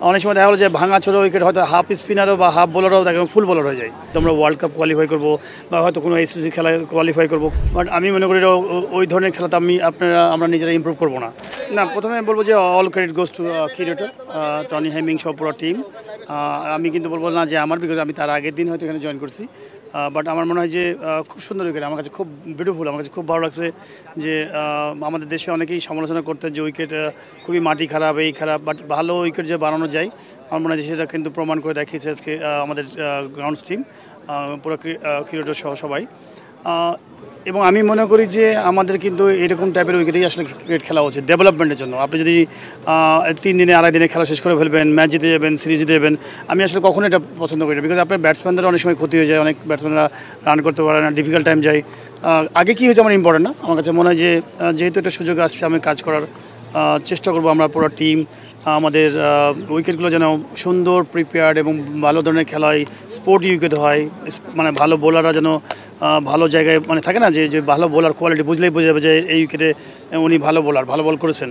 অনেক সময় দেখা গেলো যে ভাঙাচোরা উইকেট হয়তো হাফ স্পিনারও বা হাফ বোলারও দেখেন ফুল বোলার হয়ে যায়। তো আমরা ওয়ার্ল্ড কাপ কোয়ালিফাই করবো বা হয়তো কোনো এসএসসি খেলা কোয়ালিফাই করবো, বাট আমি মনে করি ওই ধরনের খেলাতে আমরা নিজেরা ইমপ্রুভ করবো না। না, প্রথমে বলবো যে all credit goes to curator, Tony Hemming সহ পুরো টিম। আমি কিন্তু বলবো না যে আমার, বিকজ আমি তার আগের দিন হয়তো এখানে জয়েন করছি। বাট আমার মনে হয় যে খুব সুন্দর উইকেট, আমার কাছে খুব বিউটিফুল, আমার কাছে খুব ভালো লাগছে যে আমাদের দেশে অনেকেই সমালোচনা করতেন যে উইকেট খুবই মাটি খারাপ, এই খারাপ, বাট ভালো উইকেট যে বানানো যায় আমার মনে হয় সেটা কিন্তু প্রমাণ করে দেখিয়েছে আজকে আমাদের গ্রাউন্ডস টিম, পুরো ক্রিকেটার সহ সবাই। এবং আমি মনে করি যে আমাদের কিন্তু এরকম টাইপের উইকেটেই আসলে ক্রিকেট খেলা উচিত ডেভেলপমেন্টের জন্য। আপনি যদি 3 দিনে আড়াই দিনে খেলা শেষ করে ফেলবেন, ম্যাচ জিতে যাবেন, সিরিজ জিতে যাবেন, আমি আসলে কখনো এটা পছন্দ করি না। বিকজ আপনার ব্যাটসম্যানদের অনেক সময় ক্ষতি হয়ে যায়, অনেক ব্যাটসম্যানরা রান করতে পারে না, ডিফিকাল্ট টাইম যায়। আগে কী হয়েছে আমার ইম্পর্টেন্ট না, আমার কাছে মনে হয় যে যেহেতু একটা সুযোগ আসছে আমি কাজ করার চেষ্টা করবো। আমরা পুরো টিম আমাদের উইকেটগুলো যেন সুন্দর প্রিপেয়ার্ড এবং ভালো ধরনের খেলা হয়, স্পোর্টি উইকেট হয়, মানে ভালো বোলাররা যেন ভালো জায়গায় মানে থাকে না যে ভালো বোলার কোয়ালিটি বুঝলেই বোঝা যাবে যে এই উইকেটে উনি ভালো বোলার, ভালো বল করেছেন।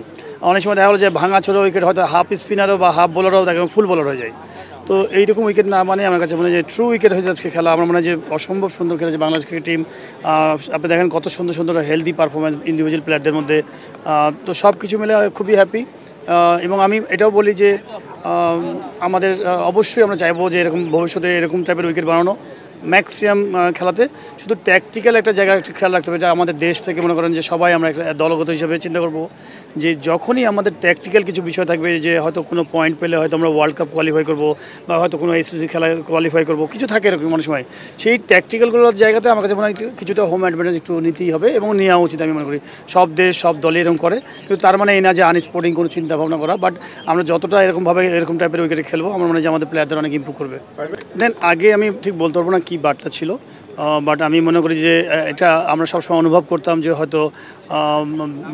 অনেক সময় দেখা গেলো যে ভাঙাচোরা উইকেট হয়তো হাফ স্পিনারও বা হাফ বোলারও দেখেন ফুল বোলার হয়ে যায়। তো এইরকম উইকেট না, মানে আমার কাছে মনে হয় যে ট্রু উইকেট হয়েছে আজকে খেলা। আমার মনে হয় যে অসম্ভব সুন্দর খেলেছে বাংলাদেশ ক্রিকেট টিম। আপনি দেখেন কত সুন্দর সুন্দর হেলদি পারফরমেন্স ইন্ডিভিজুয়াল প্লেয়ারদের মধ্যে। তো সব কিছু মিলে খুবই হ্যাপি। এবং আমি এটাও বলি যে আমাদের অবশ্যই আমরা চাইবো যে এরকম ভবিষ্যতে এরকম টাইপের উইকেট বানানো ম্যাক্সিমাম খেলাতে। শুধু ট্যাকটিক্যাল একটা জায়গা একটু খেয়াল রাখতে হবে, এটা আমাদের দেশ থেকে মনে করেন যে সবাই আমরা একটা দলগত হিসেবে চিন্তা করব যে যখনই আমাদের ট্যাকটিক্যাল কিছু বিষয় থাকবে, যে হয়তো কোনো পয়েন্ট পেলে হয়তো আমরা ওয়ার্ল্ড কাপ কোয়ালিফাই করব বা হয়তো কোনো এসএসসি খেলা কোয়ালিফাই করব, কিছু থাকে এরকম অনেক সময়, সেই ট্যাকটিক্যালগুলোর জায়গাতে আমার কাছে মনে হয় কিছুটা হোম অ্যাডভান্টেজ একটু নিতেই হবে এবং নেওয়া উচিত। আমি মনে করি সব দেশ সব দলই এরকম করে, কিন্তু তার মানে এই না যে আনস্পোর্টিং কোনো চিন্তা ভাবনা করা। বাট আমরা যতটা এরকমভাবে এরকম টাইপের উইকেটে খেলবো আমার মনে হয় যে আমাদের প্লেয়ারদের অনেক ইম্প্রুভ করবে। দেন আগে আমি ঠিক বলতে পারবো না কী বার্তা ছিল, বাট আমি মনে করি যে এটা আমরা সবসময় অনুভব করতাম যে হয়তো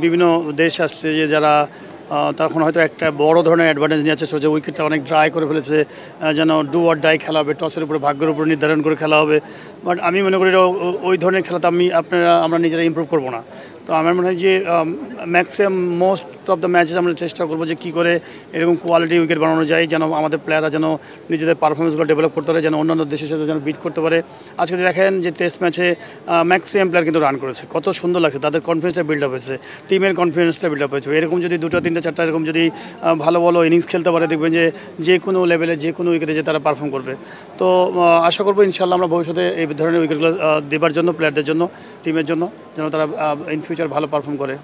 বিভিন্ন দেশ আসছে যে যারা তখন হয়তো একটা বড় ধরনের অ্যাডভান্টেজ নিয়ে আছে, যে উইকেটটা অনেক ড্রাই করে ফেলেছে, যেন ডু অর ডাই খেলা হবে, টসের উপরে ভাগ্যের উপর নির্ধারণ করে খেলা হবে। বাট আমি মনে করি ওই ধরনের খেলাতে আমরা নিজেরা ইমপ্রুভ করবো না। তো আমার মনে হয় যে maximum most of the matches আমরা চেষ্টা করবো যে কী করে এরকম কোয়ালিটি উইকেট বানানো যায়, যেন আমাদের প্লেয়াররা যেন নিজেদের পারফরমেন্সগুলো ডেভেলপ করতে পারে, যেন অন্যান্য দেশের সাথে যেন বিট করতে পারে। আজকে দেখেন যে টেস্ট ম্যাচে ম্যাক্সিমাম প্লেয়ার কিন্তু রান করেছে, কত সুন্দর লাগছে, তাদের কনফিডেন্সটা বিল্ড আপ হয়েছে, টিমের কনফিডেন্সটা বিল্ড আপ হয়েছে। এরকম যদি 2টা 3টা 4টা এরকম যদি ভালো ভালো ইনিংস খেলতে পারে, দেখবেন যে কোনো লেভেলে যে কোনো উইকেটে যে তারা পারফর্ম করবে। তো আশা করবো ইনশাল্লাহ আমরা ভবিষ্যতে এই ধরনের উইকেটগুলো দেবার জন্য প্লেয়ারদের জন্য, টিমের জন্য, যেন তারা ইন ফিউচার ভালো পারফর্ম করে।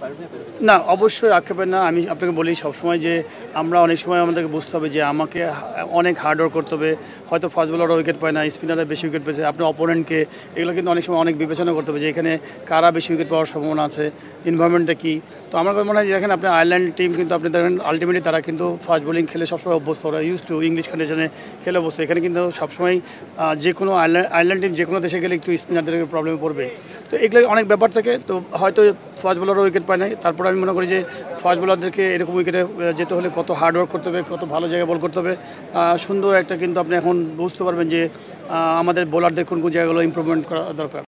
না, অবশ্যই আক্ষেপের না। আমি আপনাকে বলি সবসময় যে আমরা অনেক সময় আমাদেরকে বুঝতে হবে যে আমাকে অনেক হার্ডওয়ার্ক করতে হবে। হয়তো ফাস্ট বোলাররা উইকেট পায় না, স্পিনাররা বেশি উইকেট পেয়েছে, আপনার অপোনেন্টকে, এগুলো কিন্তু অনেক সময় অনেক বিবেচনা করতে হবে যে এখানে কারা বেশি উইকেট পাওয়ার সম্ভাবনা আছে, এনভায়রনমেন্টটা কী। তো আমার মনে হয় যে দেখেন আপনি আয়ারল্যান্ড টিম কিন্তু আপনি দেখেন আলটিমেটলি তারা কিন্তু ফাস্ট বোলিং খেলে সবসময় অভ্যস্ত, ওরা ইউজ টু ইংলিশ কন্ডিশনে খেলে অভ্যস্ত। এখানে কিন্তু সবসময় যে কোনো আয়ারল্যান্ড টিম যে কোনো দেশে গেলে একটু স্পিনারদের প্রবলেমে পড়বে। তো এগুলো অনেক ব্যাপার থাকে। তো হয়তো ফাস্ট বোলারও উইকেট পায় নাই, তারপরে আমি মনে করি যে ফাস্ট বোলারদেরকে এরকম উইকেটে যেতে হলে কত হার্ডওয়ার্ক করতে হবে, কত ভালো জায়গায় বল করতে হবে, সুন্দর একটা কিন্তু আপনি এখন বুঝতে পারবেন যে আমাদের বোলারদের কোন কোন জায়গাগুলো ইমপ্রুভমেন্ট করা দরকার।